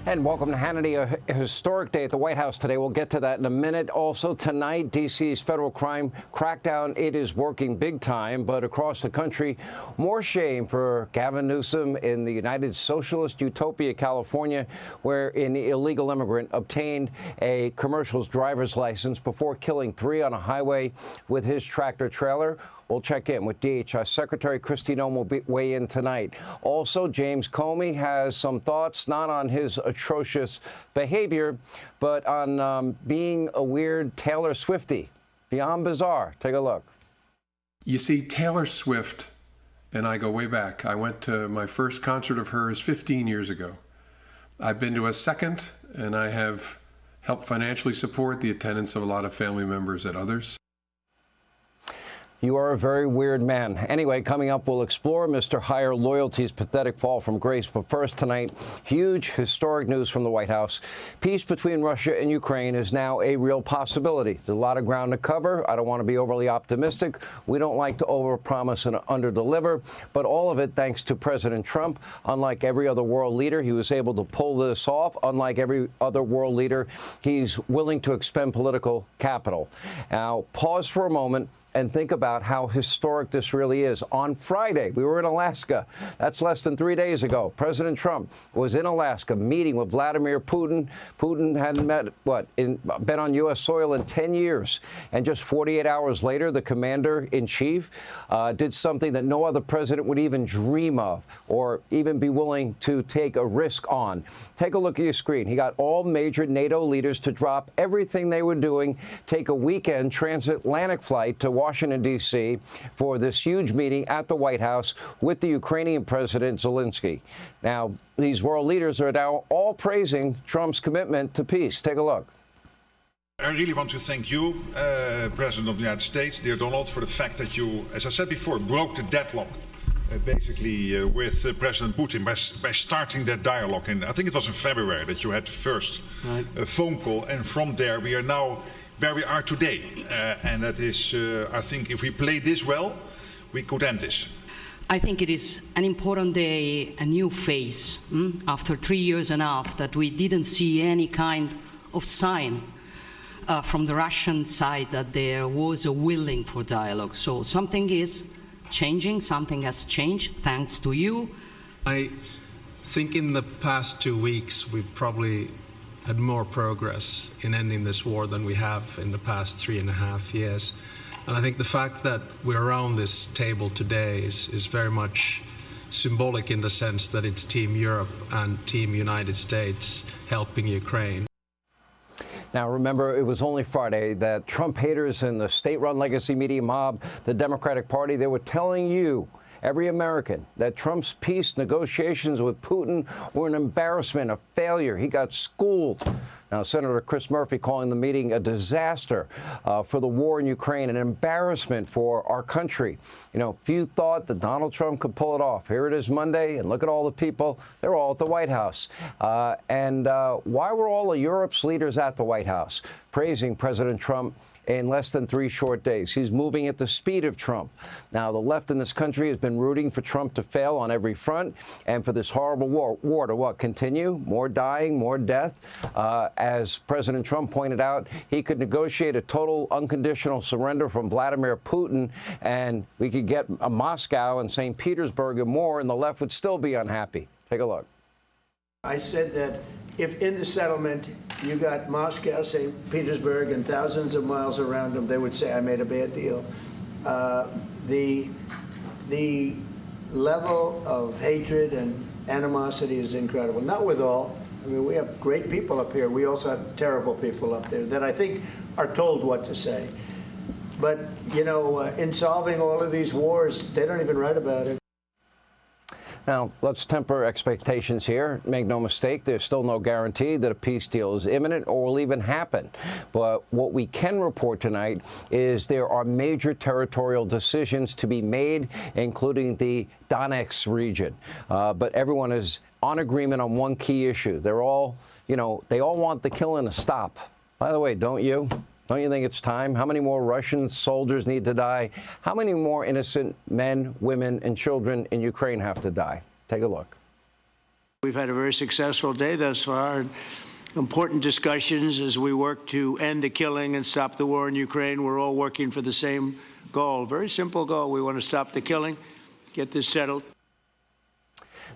And welcome to Hannity. A historic day at the White House today. We'll get to that in a minute. Also tonight, D.C.'s federal crime crackdown. It is working big time, but across the country, more shame for Gavin Newsom in the United Socialist Utopia, California, where an illegal immigrant obtained a commercial driver's license before killing 3 on a highway with his tractor trailer. We'll check in with DHS Secretary Kristi Noem will weigh in tonight. Also, James Comey has some thoughts, not on his atrocious behavior, but on being a weird Taylor Swiftie. Beyond bizarre. Take a look. You see, Taylor Swift and I go way back. I went to my first concert of hers 15 years ago. I've been to a second, and I have helped financially support the attendance of a lot of family members at others. You are a very weird man. Anyway, coming up, we'll explore Mr. Higher Loyalty's pathetic fall from grace. But first tonight, huge historic news from the White House. Peace between Russia and Ukraine is now a real possibility. There's a lot of ground to cover. I don't want to be overly optimistic. We don't like to overpromise and underdeliver. But all of it thanks to President Trump. Unlike every other world leader, he was able to pull this off. Unlike every other world leader, he's willing to expend political capital. Now, pause for a moment and think about how historic this really is. On Friday, we were in Alaska. That's less than 3 days ago. President Trump was in Alaska meeting with Vladimir Putin. Putin hadn't been on U.S. soil in 10 years. And just 48 hours later, the commander-in-chief did something that no other president would even dream of or even be willing to take a risk on. Take a look at your screen. He got all major NATO leaders to drop everything they were doing, take a weekend transatlantic flight to Washington, D.C. for this huge meeting at the White House with the Ukrainian President Zelensky. Now, these world leaders are now all praising Trump's commitment to peace. Take a look. I really want to thank you, President of the United States, dear Donald, for the fact that you, as I said before, broke the deadlock basically with President Putin by starting that dialogue. And I think it was in February that you had the first phone call. And from there, we are now where we are today. And that is, I think, if we play this well, we could end this. I think it is an important day, a new phase, after 3 years and a half that we didn't see any kind of sign from the Russian side that there was a willing for dialogue. So something is changing, something has changed, thanks to you. I think in the past 2 weeks, we've probably had more progress in ending this war than we have in the past 3.5 years. And I think the fact that we're around this table today is very much symbolic in the sense that it's Team Europe and Team United States helping Ukraine. Now, remember, it was only Friday that Trump haters and the state-run legacy media mob, the Democratic Party, they were telling you, every American, that Trump's peace negotiations with Putin were an embarrassment, a failure. He got schooled. Now, Senator Chris Murphy calling the meeting a disaster for the war in Ukraine, an embarrassment for our country. You know, few thought that Donald Trump could pull it off. Here it is Monday, and look at all the people. They're all at the White House. Why were all of Europe's leaders at the White House praising President Trump in less than 3 short days? He's moving at the speed of Trump. Now, the left in this country has been rooting for Trump to fail on every front and for this horrible war to what? Continue? More dying, more death? As President Trump pointed out, he could negotiate a total unconditional surrender from Vladimir Putin, and we could get a Moscow and St. Petersburg and more, and the left would still be unhappy. Take a look. I said that if in the settlement you got Moscow, St. Petersburg, and thousands of miles around them, they would say I made a bad deal. The level of hatred and animosity is incredible. Not with all. I mean, we have great people up here. We also have terrible people up there that I think are told what to say. But, you know, in solving all of these wars, they don't even write about it. Now, let's temper expectations here. Make no mistake, there's still no guarantee that a peace deal is imminent or will even happen. But what we can report tonight is there are major territorial decisions to be made, including the Donetsk region. But everyone is on agreement on one key issue. They're all, you know, they all want the killing to stop. By the way, don't you? Don't you think it's time? How many more Russian soldiers need to die? How many more innocent men, women, and children in Ukraine have to die? Take a look. We've had a very successful day thus far. Important discussions as we work to end the killing and stop the war in Ukraine. We're all working for the same goal, very simple goal. We want to stop the killing, get this settled.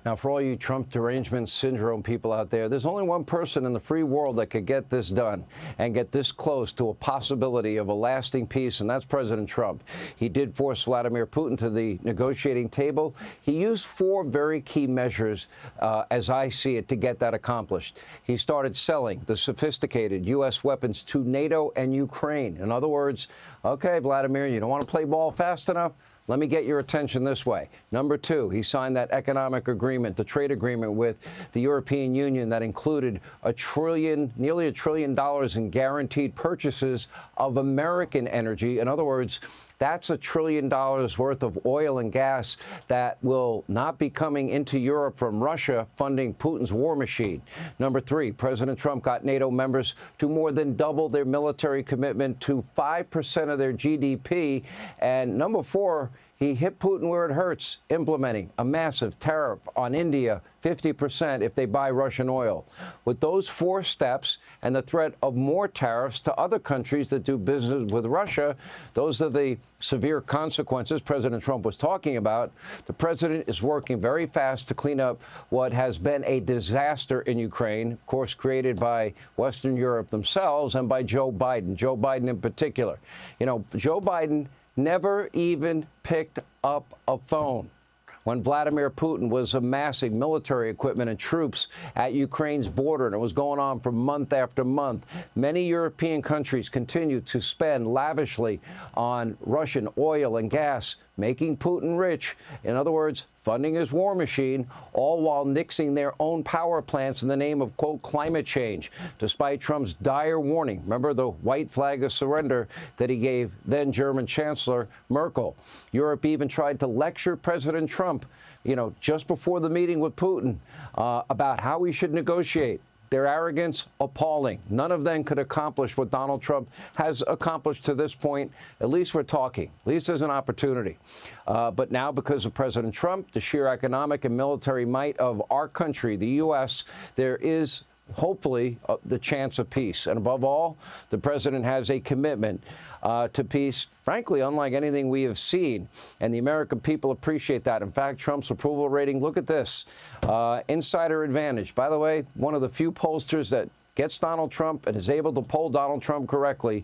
Now, for all you Trump derangement syndrome people out there, there's only one person in the free world that could get this done and get this close to a possibility of a lasting peace, and that's President Trump. He did force Vladimir Putin to the negotiating table. He used 4 very key measures, as I see it, to get that accomplished. He started selling the sophisticated U.S. weapons to NATO and Ukraine. In other words, okay, Vladimir, you don't want to play ball fast enough? Let me get your attention this way. Number 2, he signed that economic agreement, the trade agreement with the European Union that included nearly $1 trillion in guaranteed purchases of American energy. In other words, that's $1 trillion worth of oil and gas that will not be coming into Europe from Russia, funding Putin's war machine. Number 3, President Trump got NATO members to more than double their military commitment to 5% of their GDP. And number 4, he hit Putin where it hurts, implementing a massive tariff on India, 50% if they buy Russian oil. With those 4 steps and the threat of more tariffs to other countries that do business with Russia, those are the severe consequences President Trump was talking about. The president is working very fast to clean up what has been a disaster in Ukraine, of course, created by Western Europe themselves and by Joe Biden in particular. You know, Joe Biden never even picked up a phone when Vladimir Putin was amassing military equipment and troops at Ukraine's border, and it was going on for month after month. Many European countries continue to spend lavishly on Russian oil and gas, making Putin rich. In other words, funding his war machine, all while nixing their own power plants in the name of, quote, climate change, despite Trump's dire warning. Remember the white flag of surrender that he gave then German Chancellor Merkel. Europe even tried to lecture President Trump, you know, just before the meeting with Putin, about how he should negotiate. Their arrogance, appalling. None of them could accomplish what Donald Trump has accomplished to this point. At least we're talking. At least there's an opportunity. But now, because of President Trump, the sheer economic and military might of our country, the U.S., there is hopefully the chance of peace. And above all, the president has a commitment to peace, frankly, unlike anything we have seen. And the American people appreciate that. In fact, Trump's approval rating, look at this, insider advantage. By the way, one of the few pollsters that gets Donald Trump and is able to poll Donald Trump correctly,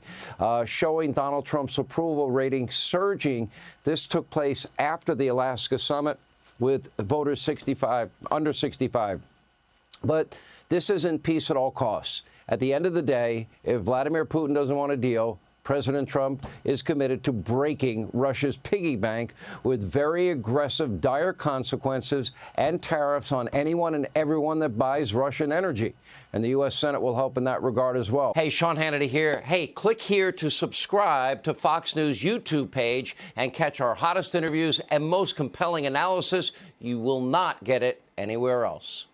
showing Donald Trump's approval rating surging. This took place after the Alaska summit with voters under 65. But this isn't peace at all costs. At the end of the day, if Vladimir Putin doesn't want a deal, President Trump is committed to breaking Russia's piggy bank with very aggressive, dire consequences and tariffs on anyone and everyone that buys Russian energy. And the U.S. Senate will help in that regard as well. Hey, Sean Hannity here. Hey, click here to subscribe to Fox News YouTube page and catch our hottest interviews and most compelling analysis. You will not get it anywhere else.